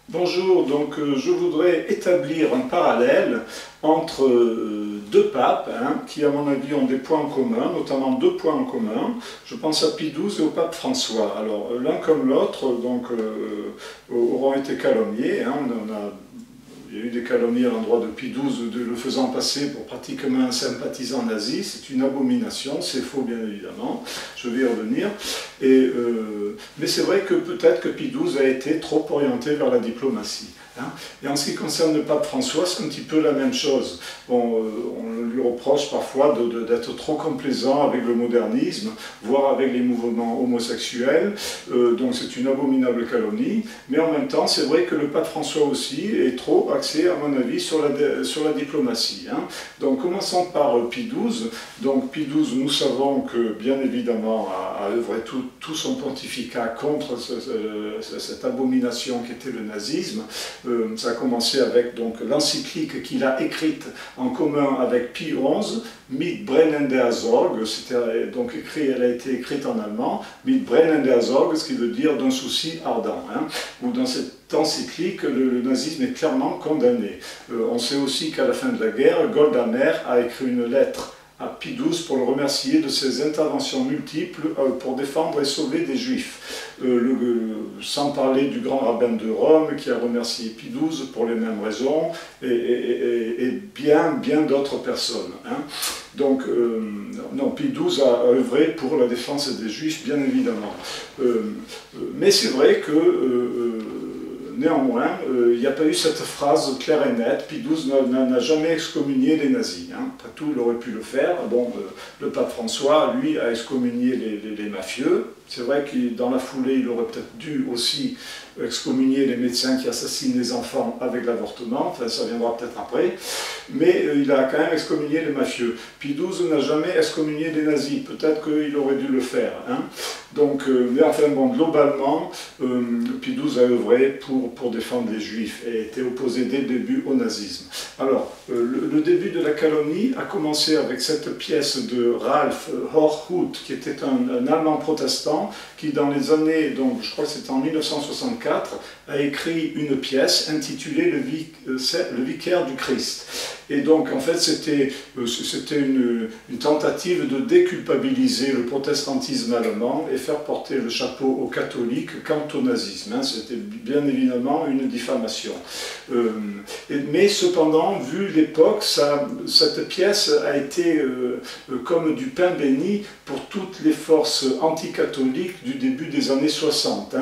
Bonjour, donc je voudrais établir un parallèle entre deux papes qui à mon avis ont des points en commun, notamment deux points en commun. Je pense à Pie XII et au pape François. Alors l'un comme l'autre auront été calomniés. Il y a eu des calomnies à l'endroit de Pie XII, le faisant passer pour pratiquement un sympathisant nazi. C'est une abomination, c'est faux bien évidemment, je vais y revenir. Mais c'est vrai que peut-être que Pie XII a été trop orienté vers la diplomatie. Et en ce qui concerne le pape François, c'est un petit peu la même chose. Bon, on lui reproche parfois d'être trop complaisant avec le modernisme, voire avec les mouvements homosexuels, donc c'est une abominable calomnie, mais en même temps, c'est vrai que le pape François aussi est trop axé, à mon avis, sur la diplomatie. Donc commençons par Pie XII. Donc Pie XII, nous savons que, bien évidemment, a œuvré tout son pontificat contre cette abomination qu'était le nazisme. Ça a commencé avec l'encyclique qu'il a écrite en commun avec Pie XI, Mit brennender Sorge, elle a été écrite en allemand, Mit brennender Sorge, ce qui veut dire d'un souci ardent. Où dans cette encyclique, le nazisme est clairement condamné. On sait aussi qu'à la fin de la guerre, Golda Meir a écrit une lettre à Pie XII pour le remercier de ses interventions multiples pour défendre et sauver des Juifs. Sans parler du grand rabbin de Rome qui a remercié Pie XII pour les mêmes raisons et bien d'autres personnes. Donc, non, Pie XII a œuvré pour la défense des Juifs, bien évidemment. Mais c'est vrai que néanmoins, il n'y a pas eu cette phrase claire et nette. Pie XII n'a jamais excommunié les nazis. Après tout, il aurait pu le faire. Bon, le pape François, lui, a excommunié les mafieux. C'est vrai que dans la foulée, il aurait peut-être dû aussi excommunier les médecins qui assassinent les enfants avec l'avortement. Enfin, ça viendra peut-être après. Mais il a quand même excommunié les mafieux. Pie XII n'a jamais excommunié les nazis. Peut-être qu'il aurait dû le faire. Donc, mais enfin, bon, globalement, Pie XII a œuvré pour défendre les Juifs et était opposé dès le début au nazisme. Alors, le début de la calomnie a commencé avec cette pièce de Ralph Horchut, qui était un Allemand protestant, qui dans les années, donc je crois que c'était en 1964, a écrit une pièce intitulée Le vicaire du Christ. Et donc, en fait, c'était une tentative de déculpabiliser le protestantisme allemand et faire porter le chapeau aux catholiques quant au nazisme. C'était bien évidemment une diffamation. Mais cependant, vu l'époque, cette pièce a été comme du pain béni pour toutes les forces anticatholiques du début des années 60.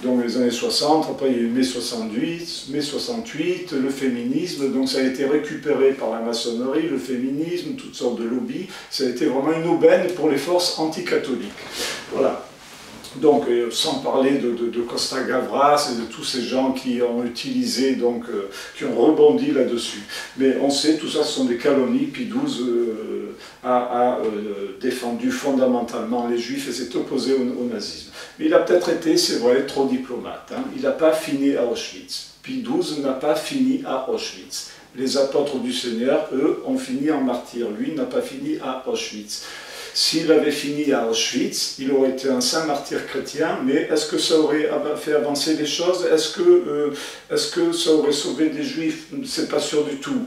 Donc les années 60, après il y a eu mai 68, le féminisme, donc ça a été récupéré par la maçonnerie, le féminisme, toutes sortes de lobbies. Ça a été vraiment une aubaine pour les forces anticatholiques. Voilà. Donc, sans parler de Costa Gavras et de tous ces gens qui ont utilisé, qui ont rebondi là-dessus. Mais on sait, tout ça, ce sont des calomnies. Pie XII a défendu fondamentalement les Juifs et s'est opposé au nazisme. Mais il a peut-être été, c'est vrai, trop diplomate. Il n'a pas fini à Auschwitz. Pie XII n'a pas fini à Auschwitz. Les apôtres du Seigneur, eux, ont fini en martyrs. Lui n'a pas fini à Auschwitz. S'il avait fini à Auschwitz, il aurait été un saint martyr chrétien, mais est-ce que ça aurait fait avancer les choses? Est-ce que ça aurait sauvé des Juifs? C'est pas sûr du tout.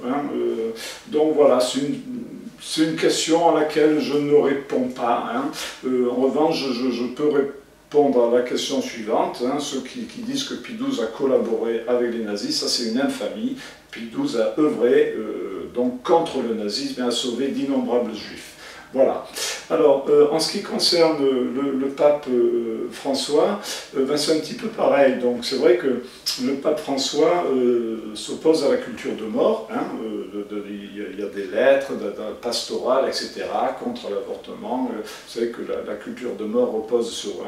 Donc voilà, c'est une question à laquelle je ne réponds pas. En revanche, je peux répondre à la question suivante. Ceux qui disent que Pie XII a collaboré avec les nazis, ça c'est une infamie. Pie XII a œuvré donc contre le nazisme et a sauvé d'innombrables Juifs. Voilà. Alors, en ce qui concerne le pape François, c'est un petit peu pareil. Donc, c'est vrai que le pape François s'oppose à la culture de mort. Il y a des lettres pastorales, etc., contre l'avortement. Vous savez que la culture de mort repose sur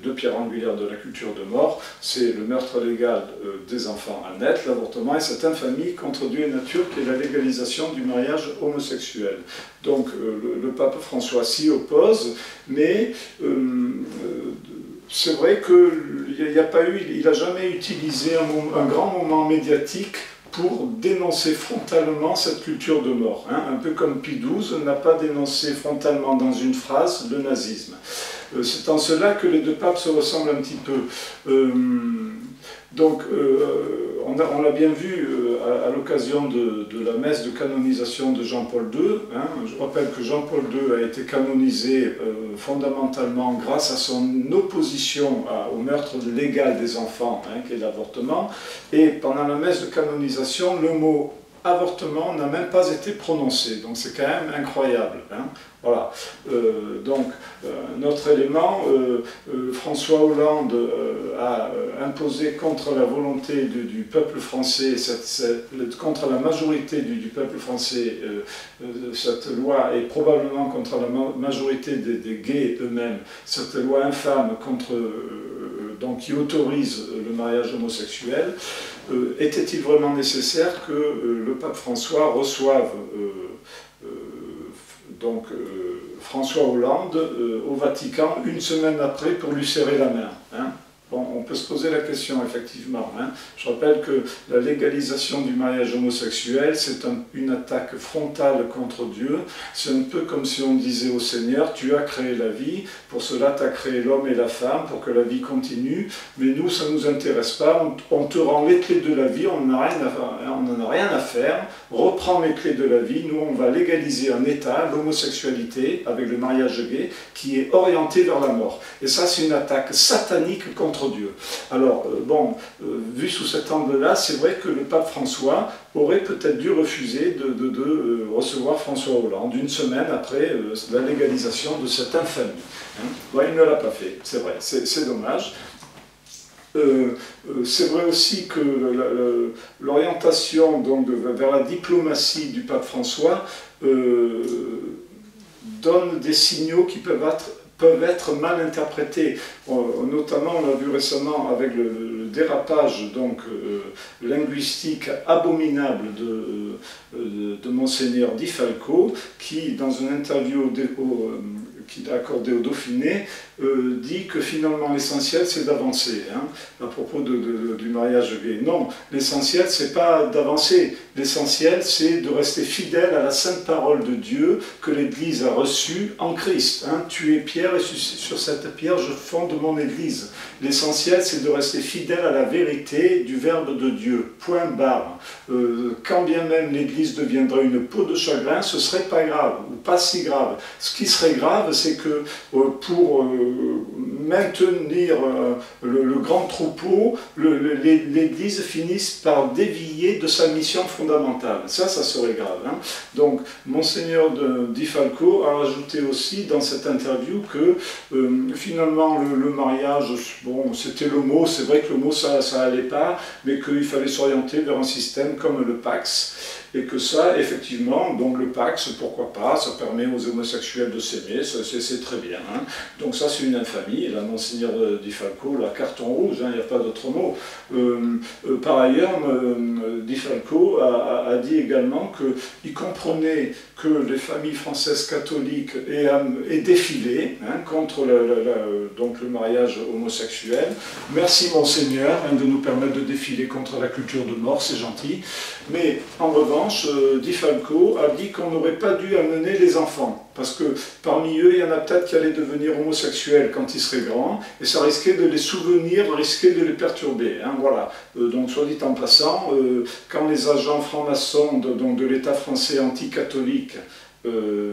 deux pierres angulaires de la culture de mort. C'est le meurtre légal des enfants à naître, l'avortement, et cette infamie contre Dieu et nature qui est la légalisation du mariage homosexuel. Donc le pape François s'y oppose, mais c'est vrai qu'il n'a jamais utilisé un grand moment médiatique pour dénoncer frontalement cette culture de mort. Un peu comme Pie XII n'a pas dénoncé frontalement dans une phrase le nazisme. C'est en cela que les deux papes se ressemblent un petit peu. Donc, on l'a bien vu à l'occasion de la messe de canonisation de Jean-Paul II. Hein. Je rappelle que Jean-Paul II a été canonisé fondamentalement grâce à son opposition au meurtre légal des enfants, hein, qui est l'avortement. Et pendant la messe de canonisation, le mot avortement n'a même pas été prononcé. Donc c'est quand même incroyable. Hein. Voilà. Notre élément, François Hollande a imposé contre la volonté du peuple français, contre la majorité du peuple français, cette loi, et probablement contre la majorité des gays eux-mêmes, cette loi infâme donc, qui autorise le mariage homosexuel. Était-il vraiment nécessaire que le pape François reçoive François Hollande au Vatican une semaine après pour lui serrer la main, hein? Bon, on peut se poser la question, effectivement. Hein. Je rappelle que la légalisation du mariage homosexuel, c'est une attaque frontale contre Dieu. C'est un peu comme si on disait au Seigneur, tu as créé la vie, pour cela tu as créé l'homme et la femme, pour que la vie continue, mais nous, ça ne nous intéresse pas, on te rend les clés de la vie, on n'en a rien à faire, reprends les clés de la vie, nous on va légaliser un état, l'homosexualité, avec le mariage gay, qui est orienté vers la mort. Et ça, c'est une attaque satanique contre Dieu. Alors, vu sous cet angle-là, c'est vrai que le pape François aurait peut-être dû refuser de recevoir François Hollande une semaine après la légalisation de cette infamie. Hein. Ouais, il ne l'a pas fait, c'est vrai, c'est dommage. C'est vrai aussi que l'orientation vers la diplomatie du pape François donne des signaux qui peuvent être mal interprétés. Notamment, on l'a vu récemment avec le dérapage linguistique abominable de Monseigneur Di Falco, qui, dans une interview qu'il a accordée au Dauphiné, dit que finalement l'essentiel c'est d'avancer, hein, à propos du mariage gay. Non, l'essentiel c'est pas d'avancer, l'essentiel c'est de rester fidèle à la sainte parole de Dieu que l'Église a reçue en Christ. Hein. Tu es pierre et sur cette pierre je fonde mon Église. L'essentiel c'est de rester fidèle à la vérité du Verbe de Dieu, point barre. Quand bien même l'Église deviendrait une peau de chagrin, ce serait pas grave, ou pas si grave. Ce qui serait grave, c'est que pour maintenir le grand troupeau, l'Église finisse par dévier de sa mission fondamentale. Ça serait grave. Hein. Donc, Monseigneur Di Falco a ajouté aussi dans cette interview que finalement le mariage, bon, c'était le mot, c'est vrai que le mot ça allait pas, mais qu'il fallait s'orienter vers un système comme le Pax. Et que ça, effectivement, donc le Pax, pourquoi pas, ça permet aux homosexuels de s'aimer, c'est très bien. Hein. Donc ça, c'est une infamie. Et là, Monseigneur Di Falco, la carton rouge, il n'y a pas d'autre mot. Par ailleurs, Di Falco a dit également qu'il comprenait que les familles françaises catholiques aient défilé contre le mariage homosexuel. Merci Monseigneur de nous permettre de défiler contre la culture de mort, c'est gentil. Mais en revanche, Di Falco a dit qu'on n'aurait pas dû amener les enfants, parce que parmi eux, il y en a peut-être qui allaient devenir homosexuels quand ils seraient grands, et ça risquait de les souvenir, risquait de les perturber. Hein, voilà. Donc, soit dit en passant, quand les agents francs-maçons de l'État français anticatholique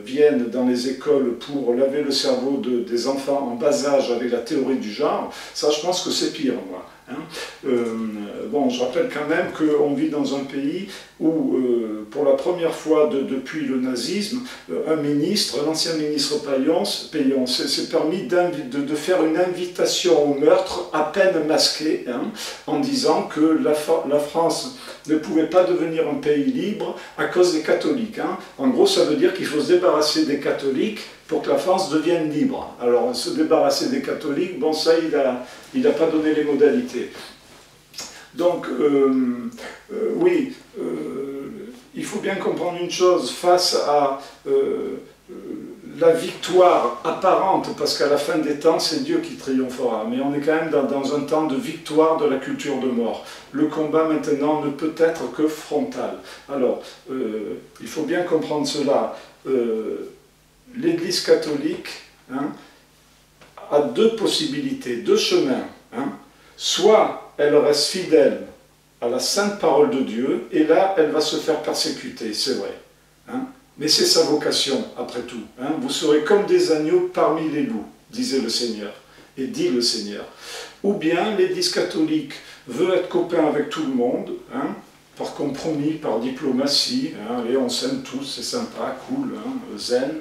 viennent dans les écoles pour laver le cerveau des enfants en bas âge avec la théorie du genre, ça, je pense que c'est pire, moi. Hein. Je rappelle quand même qu'on vit dans un pays où, pour la première fois depuis le nazisme, l'ancien ministre Payon s'est permis de faire une invitation au meurtre à peine masquée, hein, en disant que la France ne pouvait pas devenir un pays libre à cause des catholiques. Hein. En gros, ça veut dire qu'il faut se débarrasser des catholiques pour que la France devienne libre. Alors, se débarrasser des catholiques, bon, ça, il n'a pas donné les modalités. Donc, oui, il faut bien comprendre une chose, face à la victoire apparente, parce qu'à la fin des temps, c'est Dieu qui triomphera, mais on est quand même dans un temps de victoire de la culture de mort. Le combat maintenant ne peut être que frontal. Alors, il faut bien comprendre cela. L'Église catholique a deux possibilités, deux chemins. Hein. Soit elle reste fidèle à la sainte parole de Dieu, et là, elle va se faire persécuter, c'est vrai. Hein. Mais c'est sa vocation, après tout. Hein. Vous serez comme des agneaux parmi les loups, disait le Seigneur, et dit le Seigneur. Ou bien l'Église catholique veut être copain avec tout le monde, hein, par compromis, par diplomatie, hein, et on s'aime tous, c'est sympa, cool, hein, zen.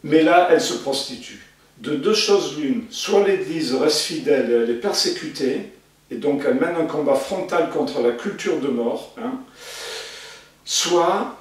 Mais là, elle se prostitue. De deux choses l'une, soit l'Église reste fidèle et elle est persécutée, et donc elle mène un combat frontal contre la culture de mort, hein, soit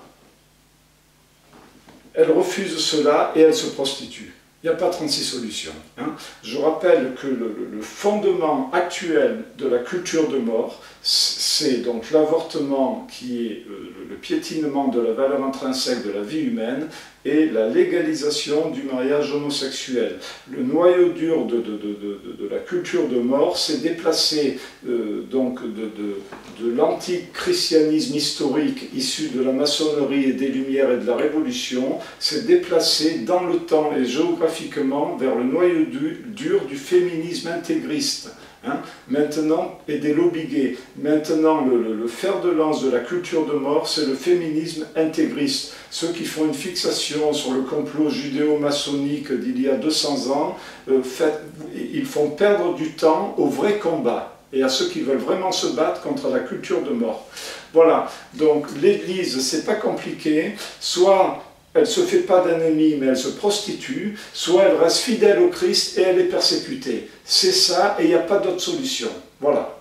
elle refuse cela et elle se prostitue. Il n'y a pas 36 solutions. Hein. Je rappelle que le fondement actuel de la culture de mort, c'est donc l'avortement qui est le piétinement de la valeur intrinsèque de la vie humaine et la légalisation du mariage homosexuel. Le noyau dur de la culture de mort s'est déplacé donc de l'antichristianisme historique issu de la maçonnerie et des Lumières et de la Révolution, s'est déplacé dans le temps et géographiquement vers le noyau dur du féminisme intégriste. Hein, maintenant, et des lobbies gays. Maintenant, le fer de lance de la culture de mort, c'est le féminisme intégriste. Ceux qui font une fixation sur le complot judéo-maçonnique d'il y a 200 ans, ils font perdre du temps au vrai combat et à ceux qui veulent vraiment se battre contre la culture de mort. Voilà, donc l'Église, c'est pas compliqué, soit elle ne se fait pas d'ennemis, mais elle se prostitue, soit elle reste fidèle au Christ et elle est persécutée. C'est ça, et il n'y a pas d'autre solution. Voilà.